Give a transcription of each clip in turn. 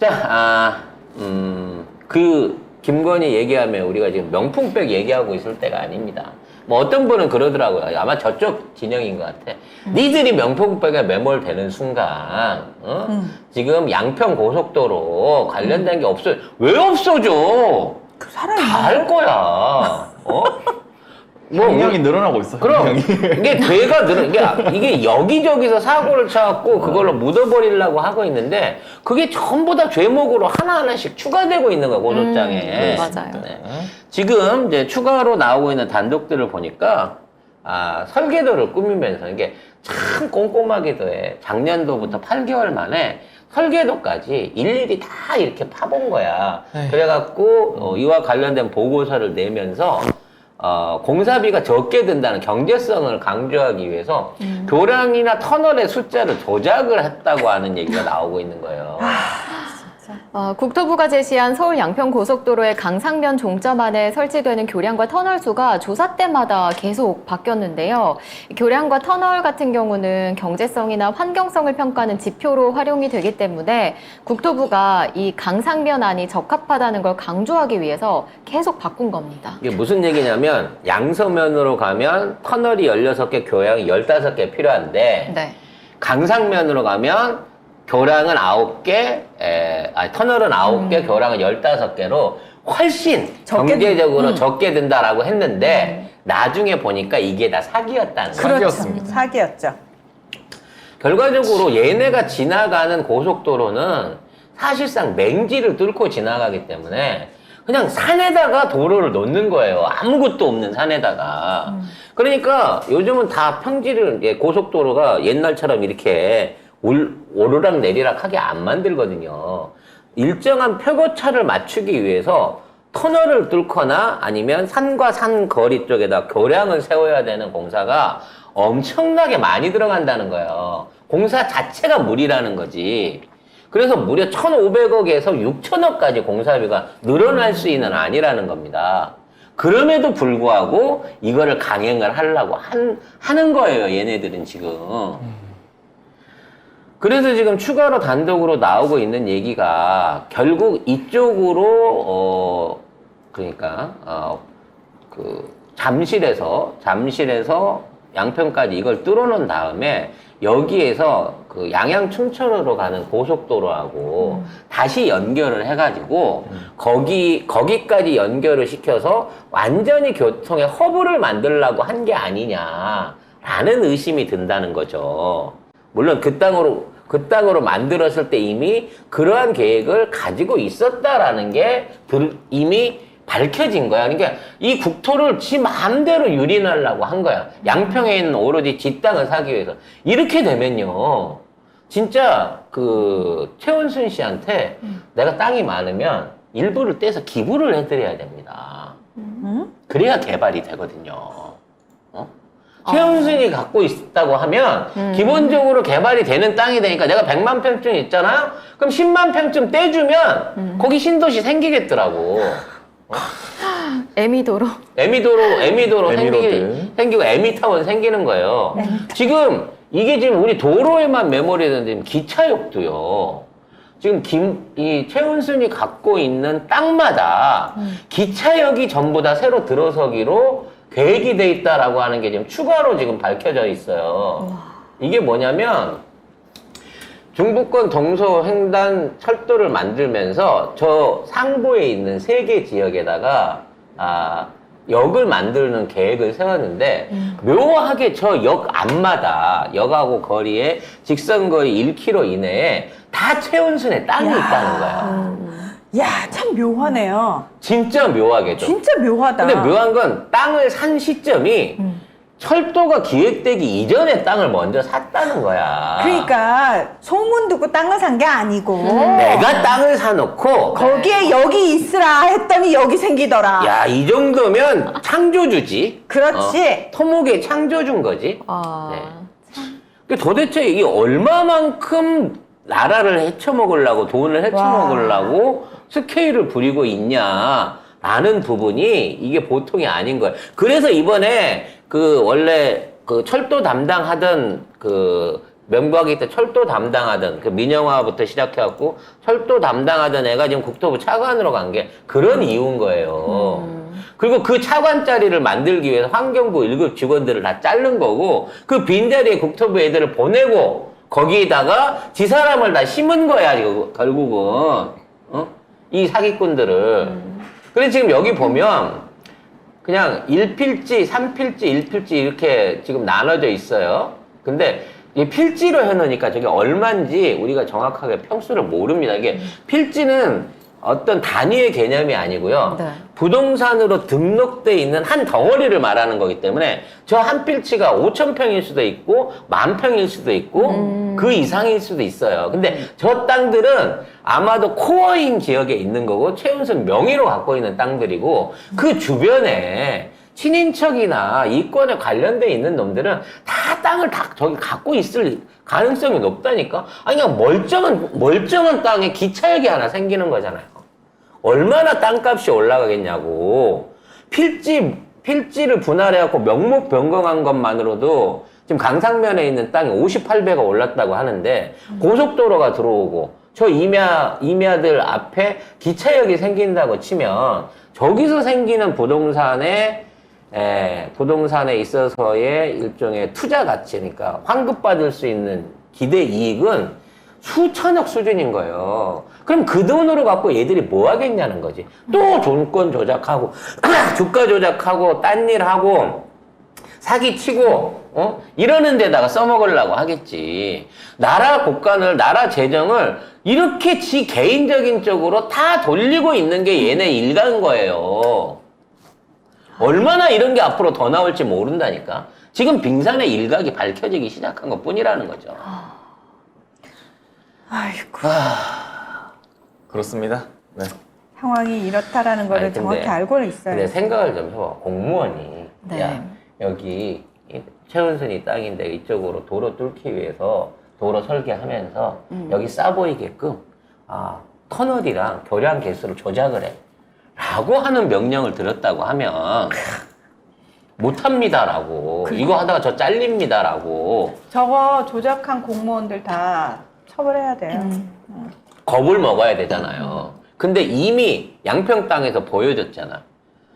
자, 김건희 얘기하면 우리가 지금 명품백 얘기하고 있을 때가 아닙니다. 뭐 어떤 분은 그러더라고요. 아마 저쪽 진영인 것 같아. 니들이 명품백에 매몰되는 순간, 지금 양평 고속도로 관련된 게 없어요. 왜 없어져? 다 할 거야. 향이 늘어나고 있어. 그럼 향이. 이게 죄가 이게 여기저기서 사고를 쳐갖고 그걸로 묻어버리려고 하고 있는데 그게 전부 다 죄목으로 하나하나씩 추가되고 있는 거야 고소장에. 맞아요. 네. 지금 이제 추가로 나오고 있는 단독들을 보니까 설계도를 꾸미면서 이게 참 꼼꼼하게도 해. 작년도부터 8개월 만에 설계도까지 일일이 다 이렇게 파본 거야. 그래갖고 이와 관련된 보고서를 내면서 공사비가 적게 든다는 경제성을 강조하기 위해서 교량이나 터널의 숫자를 조작을 했다고 하는 얘기가 나오고 있는 거예요. 국토부가 제시한 서울 양평 고속도로의 강상면 종점 안에 설치되는 교량과 터널 수가 조사 때마다 계속 바뀌었는데요. 교량과 터널 같은 경우는 경제성이나 환경성을 평가하는 지표로 활용이 되기 때문에 국토부가 이 강상면 안이 적합하다는 걸 강조하기 위해서 계속 바꾼 겁니다. 이게 무슨 얘기냐면 양서면으로 가면 터널이 16개, 교량이 15개 필요한데 네. 강상면으로 가면 교량은 9개, 터널은 9개, 교량은 15개로 훨씬 경제적으로 적게 든다라고 했는데 나중에 보니까 이게 다 사기였다는 거예요. 사기였습니다. 사기였죠. 결과적으로 얘네가 지나가는 고속도로는 사실상 맹지를 뚫고 지나가기 때문에 그냥 산에다가 도로를 놓는 거예요. 아무것도 없는 산에다가. 그러니까 요즘은 다 평지를, 고속도로가 옛날처럼 이렇게 오르락 내리락 하게 안 만들거든요. 일정한 표고차를 맞추기 위해서 터널을 뚫거나 아니면 산과 산 거리 쪽에다 교량을 세워야 되는 공사가 엄청나게 많이 들어간다는 거예요. 공사 자체가 무리라는 거지. 그래서 무려 1,500억에서 6천억까지 공사비가 늘어날 수 있는 안이라는 겁니다. 그럼에도 불구하고 이거를 강행을 하려고 하는 거예요, 얘네들은 지금. 그래서 지금 추가로 단독으로 나오고 있는 얘기가 결국 이쪽으로 잠실에서 양평까지 이걸 뚫어놓은 다음에 여기에서 그 양양 춘천으로 가는 고속도로하고 다시 연결을 해가지고 거기까지 연결을 시켜서 완전히 교통의 허브를 만들려고 한 게 아니냐라는 의심이 든다는 거죠. 물론 그 땅으로 만들었을 때 이미 그러한 계획을 가지고 있었다라는 게 이미 밝혀진 거야. 그러니까 이 국토를 지 마음대로 유린하려고 한 거야. 양평에 있는 오로지 지 땅을 사기 위해서. 이렇게 되면요. 진짜 최원순 씨한테 내가 땅이 많으면 일부를 떼서 기부를 해드려야 됩니다. 그래야 개발이 되거든요. 최원순이 갖고 있다고 하면 기본적으로 개발이 되는 땅이 되니까 내가 100만 평쯤 있잖아? 그럼 10만 평쯤 떼주면 거기 신도시 생기겠더라고. 에미도로 생기고 에미타운 생기는 거예요. 지금 이게 지금 우리 도로에만 매몰이 되는데 기차역도요. 지금 이 최은순이 갖고 있는 땅마다 기차역이 전부 다 새로 들어서기로 계획이 돼 있다라고 하는 게 지금 추가로 지금 밝혀져 있어요. 이게 뭐냐면 중부권 동서횡단 철도를 만들면서 저 상부에 있는 3개 지역에다가 역을 만드는 계획을 세웠는데 묘하게 저 역 앞마다 역하고 거리에 직선거리 1km 이내에 다 최은순의 땅이 있다는 거야. 야, 참 묘하네요. 진짜 묘하겠죠. 진짜 묘하다. 근데 묘한 건 땅을 산 시점이 철도가 기획되기 이전에 땅을 먼저 샀다는 거야. 그러니까 소문 듣고 땅을 산 게 아니고 내가 땅을 사놓고 거기에 여기 있으라 했더니 여기 생기더라. 야, 이 정도면 창조주지. 그렇지. 토목의 창조주인 거지. 네. 도대체 이게 얼마만큼 나라를 헤쳐먹으려고 돈을 헤쳐먹으려고 스케일을 부리고 있냐라는 부분이 이게 보통이 아닌 거예요. 그래서 이번에 원래 철도 담당하던 명부하기 때 철도 담당하던 그 민영화부터 시작해갖고 철도 담당하던 애가 지금 국토부 차관으로 간 게 그런 이유인 거예요. 그리고 그 차관 자리를 만들기 위해서 환경부 1급 직원들을 다 자른 거고 그 빈자리에 국토부 애들을 보내고 거기에다가 지 사람을 다 심은 거야, 이거 결국은. 어? 이 사기꾼들을. 그래서 지금 여기 보면 그냥 1필지, 3필지, 1필지 이렇게 지금 나눠져 있어요. 근데 이 필지로 해놓으니까 저게 얼마인지 우리가 정확하게 평수를 모릅니다. 이게 필지는 어떤 단위의 개념이 아니고요. 네. 부동산으로 등록돼 있는 한 덩어리를 말하는 거기 때문에 저 한 필지가 5,000평일 수도 있고 10,000평일 수도 있고 그 이상일 수도 있어요. 근데 저 땅들은 아마도 코어인 지역에 있는 거고 최은순 명의로 갖고 있는 땅들이고 그 주변에 친인척이나 이권에 관련돼 있는 놈들은 다 땅을 다 저기 갖고 있을 가능성이 높다니까. 아니 그냥 멀쩡한 땅에 기차역이 하나 생기는 거잖아요. 얼마나 땅값이 올라가겠냐고. 필지를 분할해갖고 명목 변경한 것만으로도 지금 강상면에 있는 땅이 58배가 올랐다고 하는데 고속도로가 들어오고 저 임야들 앞에 기차역이 생긴다고 치면 저기서 생기는 부동산에 있어서의 일종의 투자 가치, 그러니까 환급받을 수 있는 기대 이익은 수천억 수준인 거예요. 그럼 그 돈으로 갖고 얘들이 뭐 하겠냐는 거지. 또 존권 조작하고, 주가 조작하고, 딴 일 하고, 사기치고, 이러는 데다가 써먹으려고 하겠지. 나라 국간을, 나라 재정을 이렇게 지 개인적인 쪽으로 다 돌리고 있는 게 얘네 일가인 거예요. 얼마나 이런 게 앞으로 더 나올지 모른다니까. 지금 빙산의 일각이 밝혀지기 시작한 것 뿐이라는 거죠. 아이고. 그렇습니다. 네. 상황이 이렇다라는 거를 아니, 근데- 정확히 알고는 있어요. 근데 생각을 좀 해봐. 공무원이 네. 야 여기 최은순이 땅인데 이쪽으로 도로 뚫기 위해서 도로 설계하면서 여기 싸 보이게끔 터널이랑 교량 개수를 조작을 해 라고 하는 명령을 들었다고 하면 못합니다라고 이거 하다가 저 잘립니다라고 저거 조작한 공무원들 다 처벌해야 돼요. 겁을 먹어야 되잖아요. 근데 이미 양평 땅에서 보여줬잖아.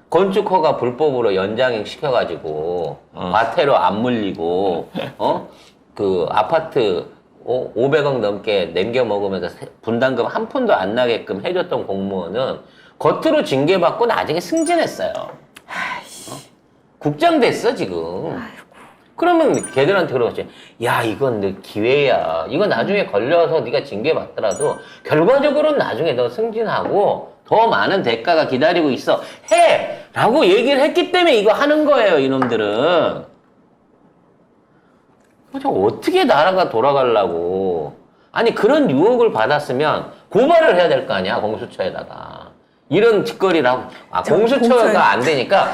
건축허가 불법으로 연장 시켜가지고 과태료 안 물리고 그 아파트 500억 넘게 남겨 먹으면서 분담금 한 푼도 안 나게끔 해줬던 공무원은 겉으로 징계받고 나중에 승진했어요. 국장 됐어 지금. 그러면 걔들한테 그러겠지. 야 이건 너 기회야. 이거 나중에 걸려서 네가 징계받더라도 결과적으로는 나중에 너 승진하고 더 많은 대가가 기다리고 있어. 해! 라고 얘기를 했기 때문에 이거 하는 거예요 이놈들은. 도대체 어떻게 나라가 돌아가려고. 아니 그런 유혹을 받았으면 고발을 해야 될 거 아니야 공수처에다가. 이런 짓거리를 하고 공수처가 안 되니까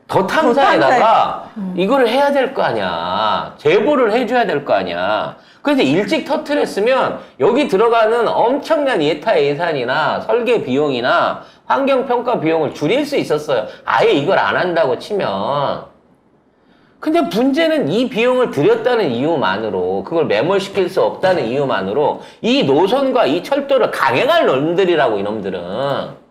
더 탐사에다가 이걸 해야 될 거 아니야. 제보를 해줘야 될 거 아니야. 그래서 일찍 터트렸으면 여기 들어가는 엄청난 예타 예산이나 설계 비용이나 환경평가 비용을 줄일 수 있었어요. 아예 이걸 안 한다고 치면. 근데 문제는 이 비용을 들였다는 이유만으로, 그걸 매몰시킬 수 없다는 이유만으로 이 노선과 이 철도를 강행할 놈들이라고 이놈들은.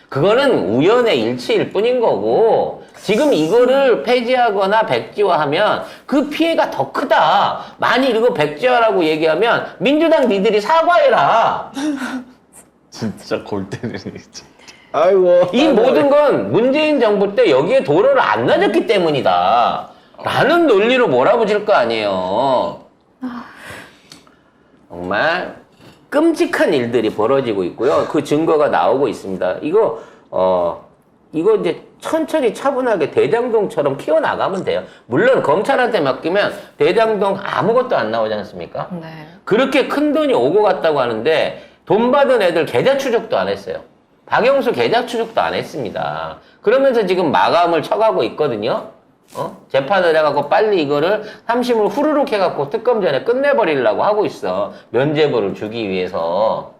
그거는 우연의 일치일 뿐인 거고, 지금 이거를 폐지하거나 백지화하면 그 피해가 더 크다. 만일 이거 백지화라고 얘기하면 민주당 니들이 사과해라. 진짜 골 때리네, 진짜. 아이고. 이 모든 건 문재인 정부 때 여기에 도로를 안 놔줬기 때문이다. 라는 논리로 몰아붙일 거 아니에요. 정말 끔찍한 일들이 벌어지고 있고요. 그 증거가 나오고 있습니다. 이거 이제 천천히 차분하게 대장동처럼 키워나가면 돼요. 물론 검찰한테 맡기면 대장동 아무것도 안 나오지 않습니까? 네. 그렇게 큰 돈이 오고 갔다고 하는데 돈 받은 애들 계좌 추적도 안 했어요. 박영수 계좌 추적도 안 했습니다. 그러면서 지금 마감을 쳐가고 있거든요. 재판을 해갖고 빨리 이거를 3심을 후루룩 해갖고 특검 전에 끝내버리려고 하고 있어. 면죄부를 주기 위해서.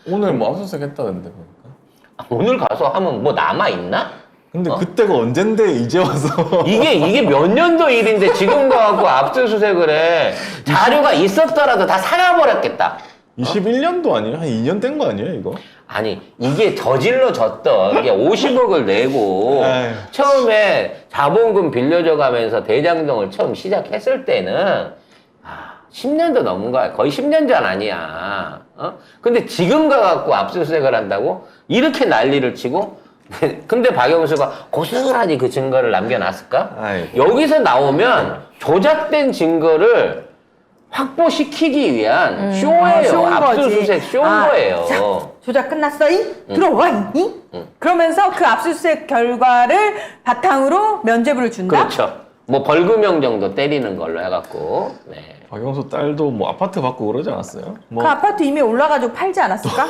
오늘 뭐 압수수색 했다던데, 보니까. 오늘 가서 하면 뭐 남아있나? 근데 그때가 언젠데 이제 와서 이게 몇 년도 일인데 지금 가갖고 압수수색을 해. 자료가 있었더라도 다 사가버렸겠다. 21년도 아니에요? 한 2년 된 거 아니에요 이거? 아니, 이게 저질러졌던, 이게 50억을 내고, 에휴. 처음에 자본금 빌려줘 가면서 대장동을 처음 시작했을 때는, 10년도 넘은 거야. 거의 10년 전 아니야. 근데 지금 가갖고 압수수색을 한다고? 이렇게 난리를 치고? 근데 박영수가 고스란히 그 증거를 남겨놨을까? 아이고. 여기서 나오면 조작된 증거를 확보시키기 위한 쇼예요. 쇼인 거지. 압수수색 쇼인 거예요. 자, 조작 끝났어, 들어와, 그러면서 그 압수수색 결과를 바탕으로 면죄부를 준다? 그렇죠. 뭐 벌금형 정도 때리는 걸로 해갖고. 네. 박영수 딸도 뭐 아파트 받고 그러지 않았어요? 뭐 그 아파트 이미 올라가지고 팔지 않았을까?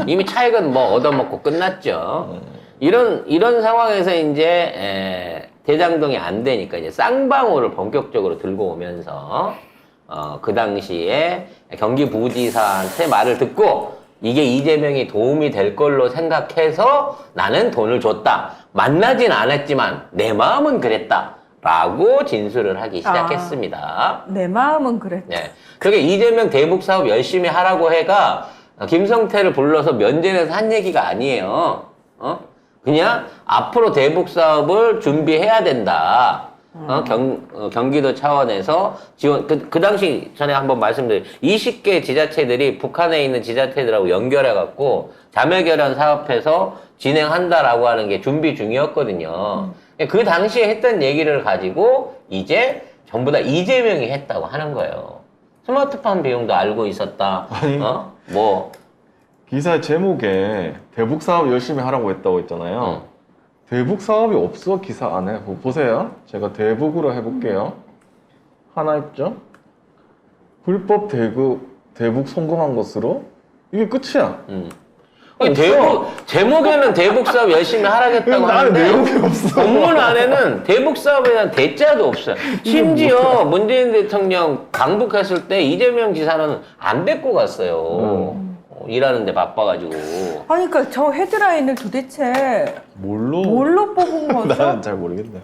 이미 차익은 뭐 얻어먹고 끝났죠. 이런 상황에서 이제 대장동이 안 되니까 이제 쌍방울을 본격적으로 들고 오면서 그 당시에 경기부지사한테 말을 듣고 이게 이재명이 도움이 될 걸로 생각해서 나는 돈을 줬다. 만나진 않았지만 내 마음은 그랬다. 라고 진술을 하기 시작했습니다. 내 마음은 그랬다. 네. 그게 이재명 대북 사업 열심히 하라고 해가 김성태를 불러서 면전에서 한 얘기가 아니에요. 그냥 앞으로 대북 사업을 준비해야 된다. 경기도 차원에서 지원, 그 당시 전에 한번 말씀드린 20개 지자체들이 북한에 있는 지자체들하고 연결해갖고 자매결연 사업해서 진행한다라고 하는 게 준비 중이었거든요. 그 당시에 했던 얘기를 가지고 이제 전부 다 이재명이 했다고 하는 거예요. 스마트폰 비용도 알고 있었다. 아니. 뭐. 기사 제목에 대북 사업 열심히 하라고 했다고 했잖아요. 대북 사업이 없어 기사 안에 보세요. 제가 대북으로 해볼게요. 하나 있죠? 불법 대북 성공한 것으로 이게 끝이야. 아니, 제목에는 대북 사업 열심히 하라겠다고 나는 하는데 내용이 없어. 본문 안에는 대북 사업에 대한 대자도 없어요. 심지어 문재인 대통령 강북했을 때 이재명 지사는 안 뵙고 갔어요. 일하는데 바빠가지고. 아니, 그러니까 저 헤드라인을 도대체 뭘로 뽑은 거죠? 나는 잘 모르겠네.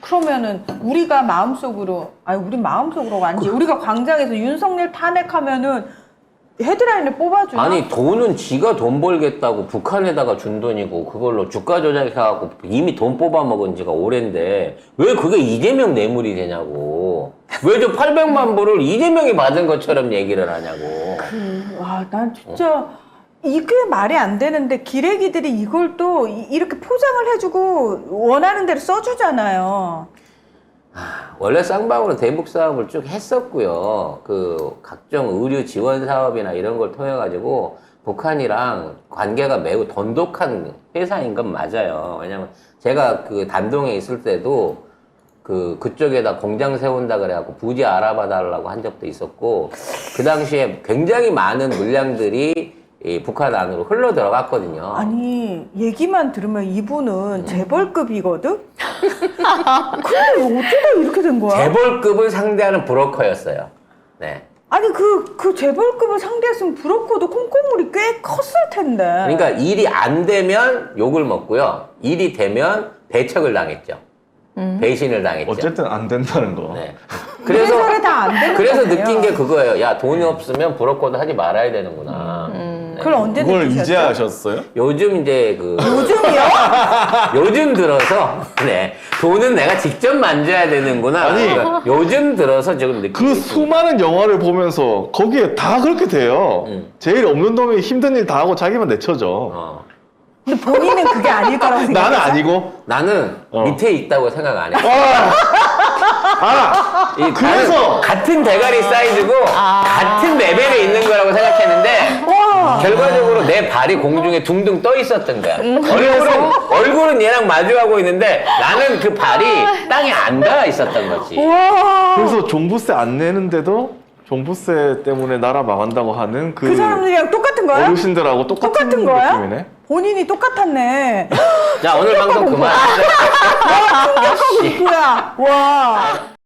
그러면은 우리가 마음속으로, 아니 우리 마음속으로가 아니지. 우리가 광장에서 윤석열 탄핵하면은 헤드라인을 뽑아주나? 아니 돈은 지가 돈 벌겠다고 북한에다가 준 돈이고 그걸로 주가 조작해갖고 이미 돈 뽑아먹은 지가 오랜데 왜 그게 이재명 뇌물이 되냐고. 왜 저 800만 불을 이재명이 받은 것처럼 얘기를 하냐고. 와, 난 진짜 이게 말이 안 되는데 기레기들이 이걸 또 이렇게 포장을 해주고 원하는 대로 써주잖아요. 원래 쌍방울은 대북 사업을 쭉 했었고요. 그 각종 의류 지원 사업이나 이런 걸 통해 가지고 북한이랑 관계가 매우 돈독한 회사인 건 맞아요. 왜냐면 제가 그 단동에 있을 때도 그쪽에다 공장 세운다 그래갖고 부지 알아봐 달라고 한 적도 있었고 그 당시에 굉장히 많은 물량들이 이 북한 안으로 흘러 들어갔거든요. 아니, 얘기만 들으면 이분은 재벌급이거든? 근데 어쩌다 이렇게 된 거야? 재벌급을 상대하는 브로커였어요. 네. 아니, 그 재벌급을 상대했으면 브로커도 콩고물이 꽤 컸을 텐데. 그러니까 일이 안 되면 욕을 먹고요. 일이 되면 배척을 당했죠. 배신을 당했죠. 어쨌든 안 된다는 거. 네. 그래서 다안 되는 그래서 거네요. 느낀 게 그거예요. 야, 돈이 없으면 브로커도 하지 말아야 되는구나. 그걸 언제 그걸 느끼셨죠? 이제 하셨어요? 요즘 이제 요즘이요? 요즘 들어서 네 돈은 내가 직접 만져야 되는구나. 아니. 그러니까 요즘 들어서 지금 느끼고 그 있습니다. 수많은 영화를 보면서 거기에 다 그렇게 돼요. 제일 없는 놈이 힘든 일 다 하고 자기만 내쳐져. 근데 본인은 그게 아닐 거라고 생각했어? 나는 아니고. 나는 밑에 있다고 생각 안 해. 이 그래서! 나는 같은 대가리 사이즈고 같은 레벨에 있는 거라고 생각했는데 결과적으로 내 발이 공중에 둥둥 떠 있었던 거야. 얼굴은 얘랑 마주하고 있는데 나는 그 발이 땅에 안 닿아 있었던 거지. 그래서 종부세 안 내는데도 종부세 때문에 나라 망한다고 하는 그 사람들이랑 똑같은 거야? 어르신들하고 똑같은 거야? 느낌이네. 본인이 똑같았네. 자, 오늘 방송 그만. 충격하고 있구나. 와.